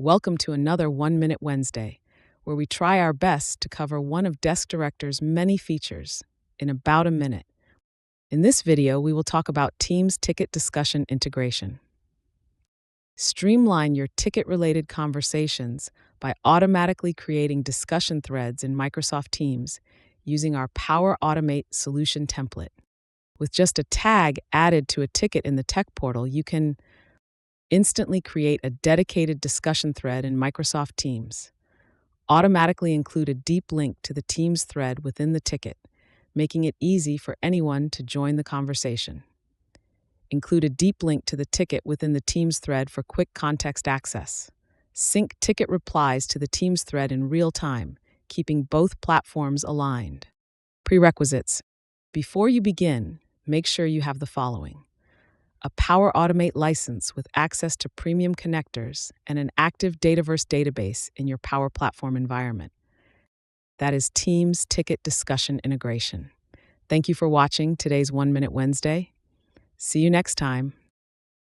Welcome to another 1 Minute Wednesday, where we try our best to cover one of DeskDirector's many features in about a minute. In this video, we will talk about Teams ticket discussion integration. Streamline your ticket-related conversations by automatically creating discussion threads in Microsoft Teams using our Power Automate solution template. With just a tag added to a ticket in the tech portal, you can instantly create a dedicated discussion thread in Microsoft Teams. Automatically include a deep link to the Teams thread within the ticket, making it easy for anyone to join the conversation. Include a deep link to the ticket within the Teams thread for quick context access. Sync ticket replies to the Teams thread in real time, keeping both platforms aligned. Prerequisites. Before you begin, make sure you have the following: a Power Automate license with access to premium connectors and an active Dataverse database in your Power Platform environment. That is Teams ticket discussion integration. Thank you for watching today's 1 Minute Wednesday. See you next time.